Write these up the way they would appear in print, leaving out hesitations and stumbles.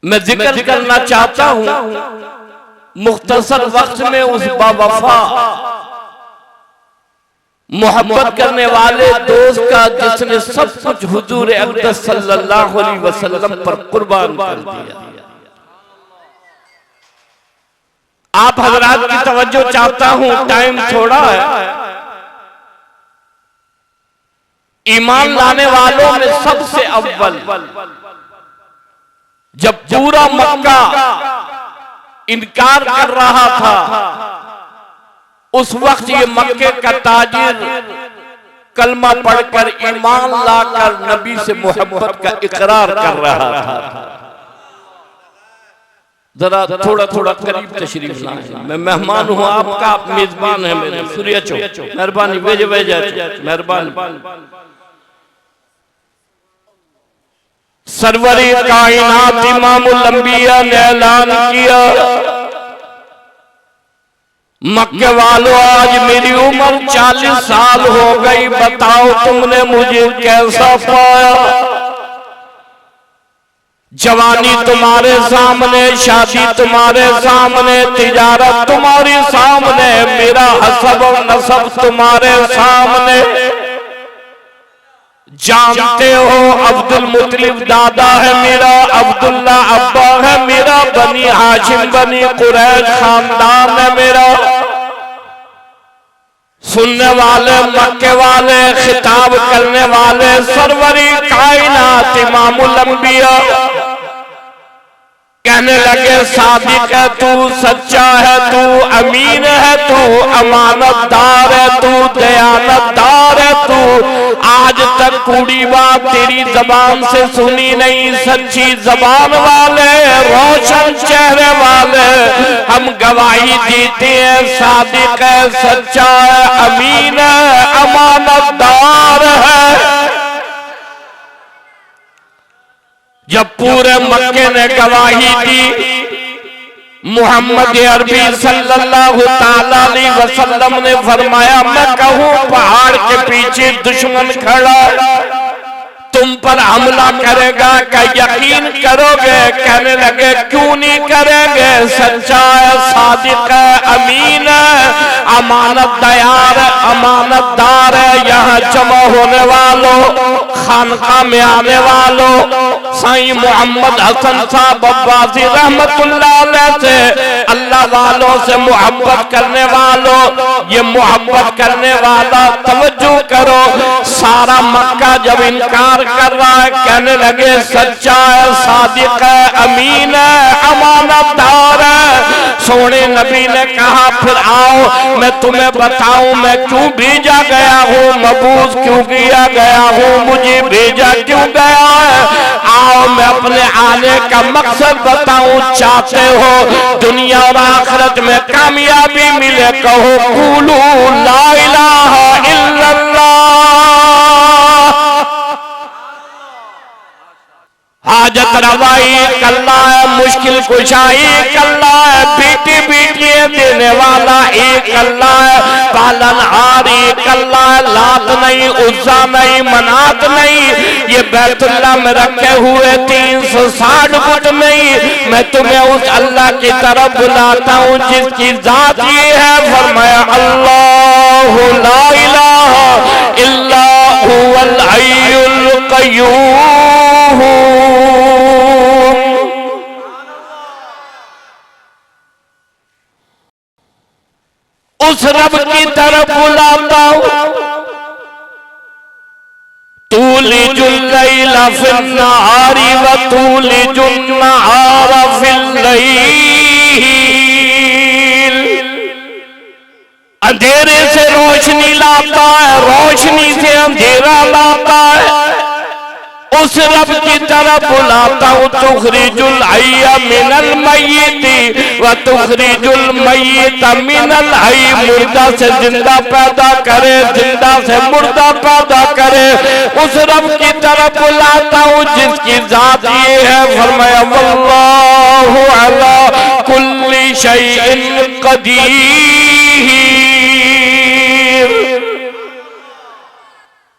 मैं जिक्र करना चाहता हूं मुख्तसर वक्त में उस बावफा मोहब्बत करने वाले दोस्त का जिसने सब कुछ हुजूर अक़दस सल्लल्लाहु अलैहि वसल्लम पर कुर्बान कर दिया। आप हजरात की तवज्जो चाहता हूं, टाइम थोड़ा है। ईमान लाने वालों में सबसे अव्वल जब पूरा मक्का इनकार कर रहा था, उस वक्त ये मक्के का ताजिर कलमा पढ़कर ईमान लाकर नबी से मोहब्बत का इकरार कर रहा था। जरा थोड़ा थोड़ा करीब तशरीफ लाएं। मैं मेहमान हूं आपका, आप मेजबान है मेरे। सूर्य चो मेहरबानी वेज मेहरबानी। सरवरी कायनात इमामुल अंबिया ने ऐलान किया, मक्के वालों आज मेरी उम्र 40 साल हो गई, बताओ तुमने मुझे कैसा पाया। जवानी तुम्हारे सामने, शादी तुम्हारे सामने, तिजारत तुम्हारे सामने, मेरा हसब और नसब तुम्हारे सामने। जानते हो अब्दुल मुत्तलिब दादा है मेरा, अब्दुल्ला अब्बा है मेरा, बनी हाशिम बनी कुरैश खानदान है मेरा। सुनने वाले मक्के वाले, खिताब करने वाले सरवरी कायनात इमामुल अंबिया कहने लगे, सादिक है तू, सच्चा है तू, अमीन है तू, अमानतदार है तू, दयानतदार है तू। आज तक कूड़ी बात तेरी जबान से सुनी नहीं। सच्ची जबान वाले, रोशन चेहरे वाले हम गवाही देते हैं, सादिक है, सच्चा है, अमीन है, अमानतदार है। जब पूरे मक्के ने गवाही दी, मोहम्मद अरबी सल्लल्लाहु ताला अलैहि वसल्लम ने फरमाया, मैं कहूं पहाड़ के पीछे दुश्मन खड़ा तुम पर हमला करेगा, क्या यकीन करोगे? कहने लगे क्यों नहीं करेंगे, सच्चा है, सादिक है, अमीन है, अमानतदार है। यहाँ जमा होने वालों, खानका में आने वालों, साईं मोहम्मद हसन साहब अब्बासी रहमतुल्लाह अलैह से, अल्लाह वालों से मोहब्बत करने वालों, ये मोहब्बत करने वाला तवज्जो करो, सारा मक्का जब इनकार कर रहा है, कहने लगे सच्चा है, सादिक है, अमीन है, अमानतदार है। सोने नबी ने कहा फिर आओ मैं तुम्हें बताऊं मैं क्यों भेजा गया हूँ, मबूस क्यों किया गया हूँ, मुझे भेजा क्यों गया है। आओ मैं अपने आने का मकसद बताऊं। चाहते हो दुनिया और आखिरत में कामयाबी मिले, कहो कूलू ला इलाहा इल्लल्लाह। हाजत रवाई कल्ला है, मुश्किल कुशाई कल्ला है, बेटी बेटियां देने वाला एक अल्लाह है, पालन हारी कल्ला है, लात नहीं, उज्जा नहीं, मनात नहीं, ये बैतुल्लाह में रखे हुए 360 फुट नहीं। मैं तुम्हें उस अल्लाह की तरफ बुलाता हूँ जिसकी जात ये है, फरमाया अल्लाहु ला इलाहा इल्ला हुवल हय्युल क़य्यूम। उस रब की तरफ बुलाता हूं, तूलिजुल लैला फिन नहारी व तूलिजुन नहारा फिल लैल। अंधेरे से रोशनी लाता है, रोशनी से अंधेरा लाता है। उस रब की तरफ बुलाता हूं, तुखरिजुल हय्य मिनल मय्यित व तुखरिजुल मय्यित मिनल हय्य। मुर्दा से जिंदा पैदा करे, जिंदा से मुर्दा पैदा करे, उस रब की तरफ बुलाता हूं जिसकी जात ये है, फरमाया वल्लाहु अला कुल्ली शैइन कदीर।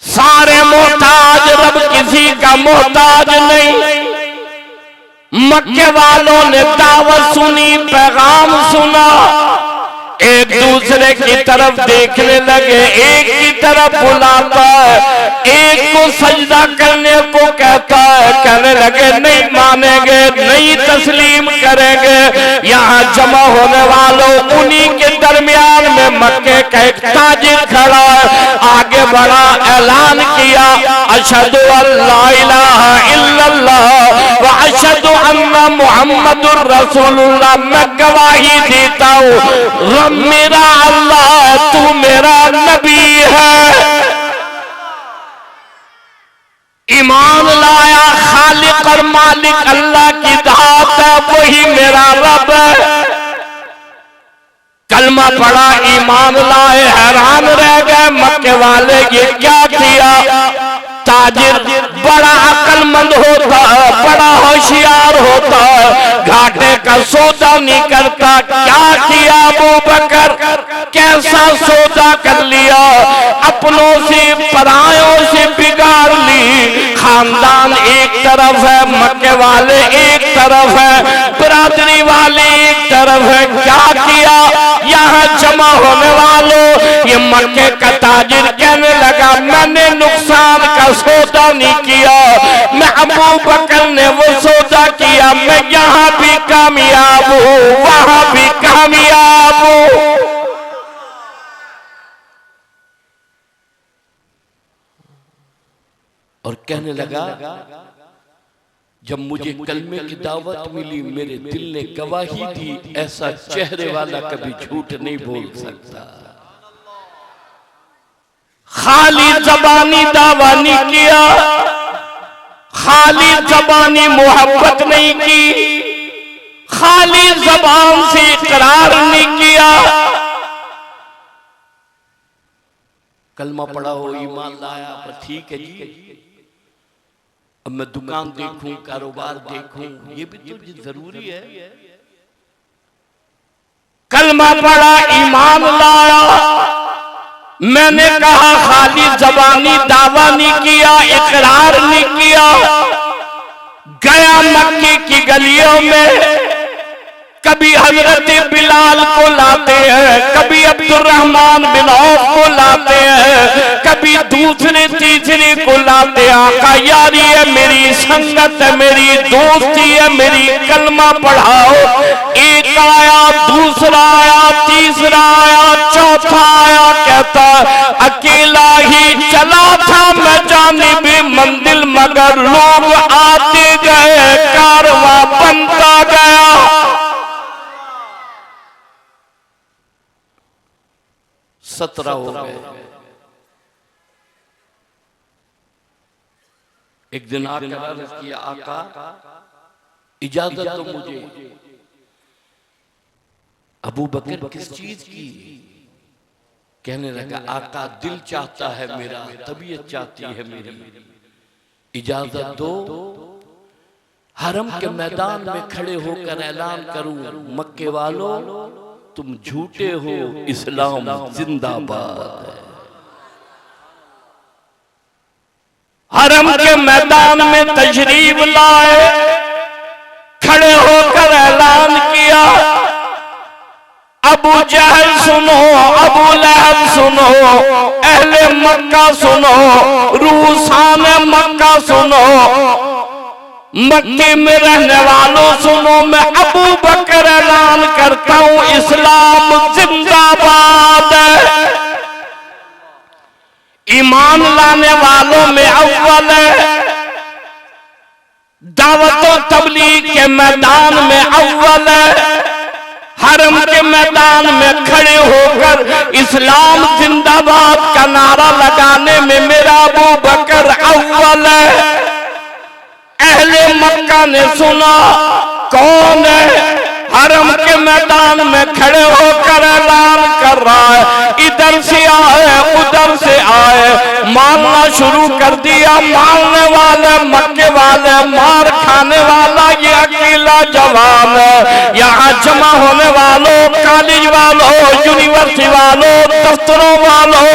सारे मोहताज, रब किसी का मोहताज नहीं। मक्के वालों ने दावत सुनी, पैगाम सुना, एक दूसरे की तरफ देखने लगे, एक की तरफ बुलाता है, एक को सजदा करने को कहता है, कहने लगे नहीं मानेंगे, नहीं तस्लीम करेंगे। यहाँ जमा होने वालों उन्हीं के दरमियान में मक्के का एक ताजिर खड़ा है, आगे बढ़ा, ऐलान किया, अशहदु अल्ला इलाहा इल्लल्लाह व अशहदु अन्ना मुहम्मदुर रसूलुल्लाह, मैं गवाही देता हूँ मेरा अल्लाह तू मेरा नबी है। ईमान लाया खालिक और मालिक अल्लाह की धात है, वही मेरा रब है। कलमा पढ़ा, ईमान लाए, हैरान रह गए मक्के वाले, ये क्या किया। ताजिर बड़ा अक्लमंद होता है, बड़ा होशियार होता है, घाटे का सौदा नहीं करता। क्या किया अबू बकर, कैसा सौदा कर लिया, अपनों से परायों से बिगाड़ ली। खानदान एक तरफ है, मक्के वाले एक तरफ है, बिरादरी वाले एक तरफ है। क्या किया, यहाँ जमा होने वालों, ये मक्के का ताजिर कहने लगा मैंने नुकसान का सौदा नहीं किया, मैं अबू बकर ने वो सौदा किया, मैं यहाँ भी कामयाब हूँ, वहां भी कामयाब हूँ। और कहने लगा जब मुझे कलमे की दावत मिली, मेरे दिल ने गवाही दी, ऐसा चेहरे वाला कभी झूठ नहीं बोल सकता। खाली जबानी दावा नहीं किया, खाली जबानी मोहब्बत नहीं की, खाली जबान से इकरार नहीं किया। कलमा पढ़ा हो, ईमान लाया, पर ठीक है जी, अब मैं दुकान देखूं, कारोबार देखूं, ये भी तो जरूरी है। कलमा पढ़ा, ईमान लाया, मैंने कहा खाली जबानी दावा नहीं किया, इकरार नहीं किया। गया मक्के की गलियों में, कभी हजरत बिलाल को लाते हैं, कभी अब्दुर्रहमान बिन औफ को लाते हैं, कभी दूसरे तीसरे को लाते हैं। आका यारी है, मेरी संगत है, मेरी दोस्ती है, मेरी कलमा पढ़ाओ। एक आया, दूसरा आया, तीसरा आया, चौथा आया, कहता अकेला ही चला था मैं जानिबे मंजिल, मगर लोग आते गए, कारवां बनता गया। सत्रह हो गए। एक दिन आकर अर्ज़ किया, आका इजाजत दो मुझे। अबू बकर किस चीज की? कहने लगा आका दिल चाहता है मेरा, तबीयत चाहती है मेरी, इजाजत दो हरम के मैदान में खड़े होकर ऐलान करूं, मक्के वालों तुम झूठे हो, इस्लाम जिंदाबाद है। हरम के मैदान में तशरीफ लाए, खड़े होकर ऐलान किया, अबू जहल सुनो, अबू लहब सुनो, अहले मक्का सुनो, रूसान मक्का सुनो, मक्के में रहने वालों सुनो, मैं अबू बकर ऐलान करता हूं इस्लाम जिंदाबाद है। ईमान लाने वालों में अव्वल है, दावत व तबलीग के मैदान में अव्वल है। हरम के मैदान में खड़े होकर इस्लाम जिंदाबाद का नारा लगाने में मेरा अबू बकर अव्वल है। अहले मक्का ने सुना कौन है, हरम के मैदान में खड़े होकर ऐलान कर रहा है, इधर से आए उधर से आए, मारना शुरू कर दिया। मारने वाले मक्के वाले, मार खाने वाला ये अकेला जवान है। यहाँ जमा होने वालों, कॉलेज वालों, यूनिवर्सिटी वालों, दफ्तरों वालों,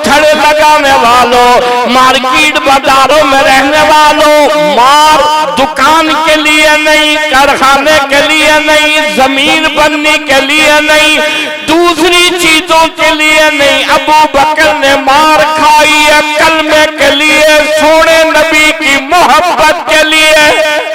खड़े लगाने वालों, मार्केट बाजारों में रहने वालों, मार दुकान के लिए नहीं, कारखाने के लिए नहीं, जमीन बनने के लिए नहीं, दूसरी चीजों के लिए नहीं। अबू बकर ने मार खाई है कलमे के लिए, सोने नबी की मोहब्बत के लिए।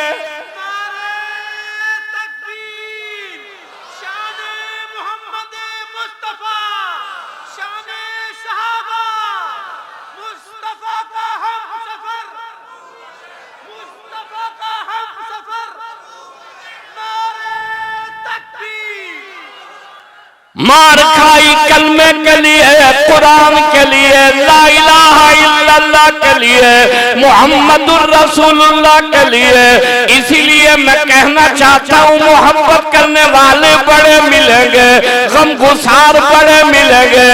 मार खाई कलमे के लिए, कुरान के लिए, ला इलाहा इल्लल्लाह के लिए, मुहम्मदुर रसूलुल्लाह के लिए। इसीलिए मैं कहना चाहता हूँ, मोहब्बत करने वाले बड़े मिलेंगे, गमगुसार बड़े मिलेंगे,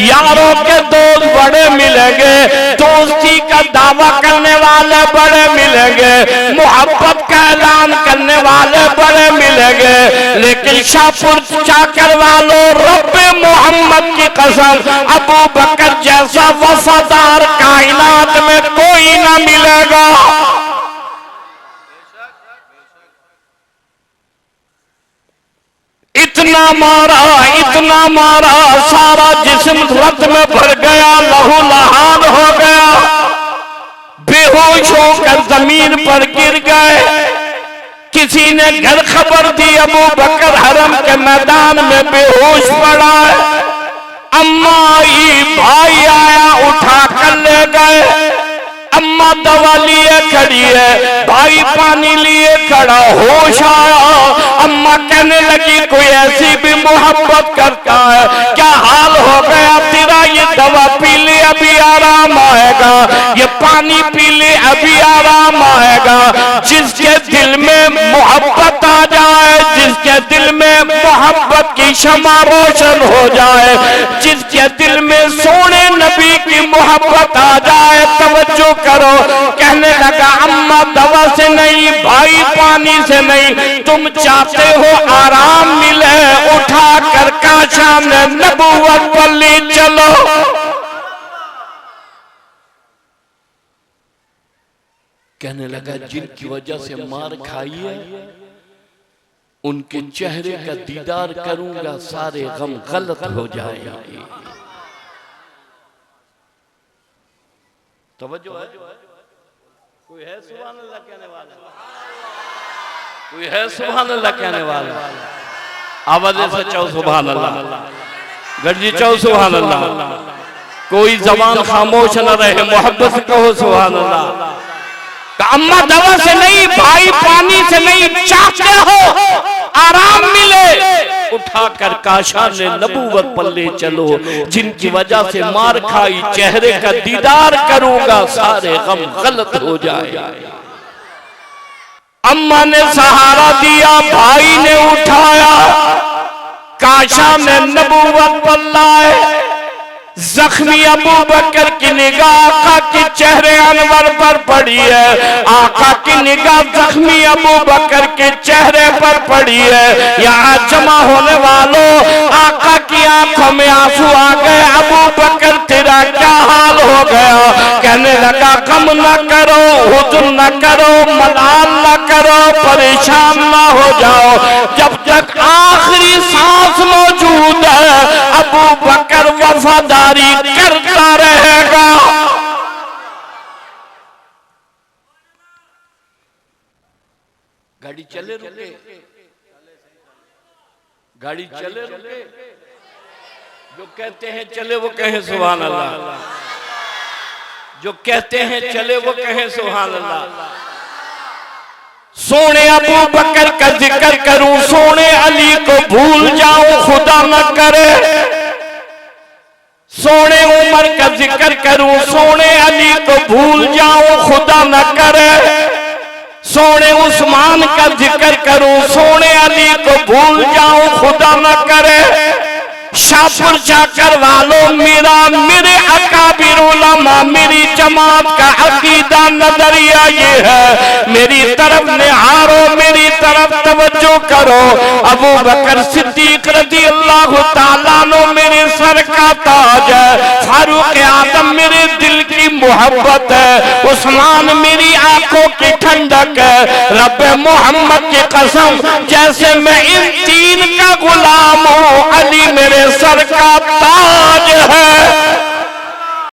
यारों के दोस्त बड़े मिलेंगे, दोस्ती का दावा करने वाले बड़े मिलेंगे, मोहब्बत का ऐलान करने वाले बड़े मिलेंगे। लेकिन शाहपुर चाकर वालों, रब्बे मोहम्मद की कसम, अबू बकर जैसा वफादार कायनात में कोई ना मिलेगा। इतना मारा, सारा जिस्म रक्त में भर गया, लहू लहान हो गया, बेहोश होकर जमीन पर गिर गए। किसी ने घर खबर दी, अबू बकर हरम के मैदान में बेहोश पड़ा है। अम्मा आई, भाई आया, उठा कर ले गए। अम्मा दवा लिए खड़ी है, भाई पानी लिए खड़ा, होश आया। अम्मा कहने लगी, कोई ऐसी भी मोहब्बत करता है? क्या हाल हो गया तेरा? ये दवा पी ले, अभी आराम आएगा, ये पानी पी ले, अभी आराम आएगा। जिसके दिल में मोहब्बत आ जाए, जिसके दिल में मोहब्बत की शमा रोशन हो जाए, जिसके दिल में सोने नबी की मोहब्बत आ जाए, तवज्जो करो। कहने लगा, अम्मा दवा से नहीं, भाई पानी से नहीं, तुम चाहते हो आराम मिले, उठा कर काशा में नबूवत पर ले चलो। कहने लगा, जिनकी वजह से मार खाई है, उनके चेहरे का दीदार करूंगा, सारे गम गलत हो जाएंगे। तवज्जो है? कोई है सुभान अल्लाह कहने वाला? कोई है सुभान अल्लाह कहने वाला? आवाज से चाहो सुभान अल्लाह, गर्जी चाहो सुभान अल्लाह। कोई जबान खामोश न रहे, मोहब्बत से कहो सुभान अल्लाह। अम्मा दवा से नहीं, भाई पानी से नहीं, चाहते हो आराम मिले, उठाकर काशा ने नबूवत पर ले चलो। जिनकी वजह से मार खाई, चेहरे का दीदार करूंगा, सारे गम गलत हो जाए। अम्मा ने सहारा दिया, भाई ने उठाया, काशा में नबूवत पर लाए। जख्मी अबू बकर की निगाह आका के चेहरे अनवर पर पड़ी है, आका की निगाह जख्मी अबू बकर के चेहरे पर पड़ी है। यहाँ जमा होने वालों, आका की आंखों में आंसू आ गए। अबू बकर तेरा क्या हाल हो गया? कहने लगा, गम न करो, हुज़्न न करो, मलाल न करो, परेशान न हो जाओ। जब तक आखिरी सांस मौजूद है, अबू बकर वफादारी करता रहेगा। गाड़ी चले रुके, गाड़ी चले रुके, जो कहते हैं चले वो कहें सुभान अल्लाह, जो कहते हैं चले वो कहें सुभान अल्लाह। सोने अबू बकर का जिक्र करूं, सोने अली को भूल जाऊं, खुदा न करे। सोने उमर का जिक्र करूं, सोने अली को भूल जाऊं, खुदा न करे। सोने उस्मान का जिक्र करूं, सोने अली को भूल जाऊं, खुदा न करे। शाहपुर जाकर वालों, मेरे अकाबिर उलमा, मेरी जमात का अकीदा नजरिया ये है, मेरी तरफ निहारो, मेरी तरफ तवज्जो करो। अबू बकर सिद्दीक रज़ी अल्लाह ताला अन्हु मेरे सर का ताज है, फारूक आजम मेरे दिल की मोहब्बत है, उस्मान मेरी आंखों की ठंडक है। रब मोहम्मद की कसम, जैसे मैं इन तीन का गुलाम हूँ, अली मेरे सर का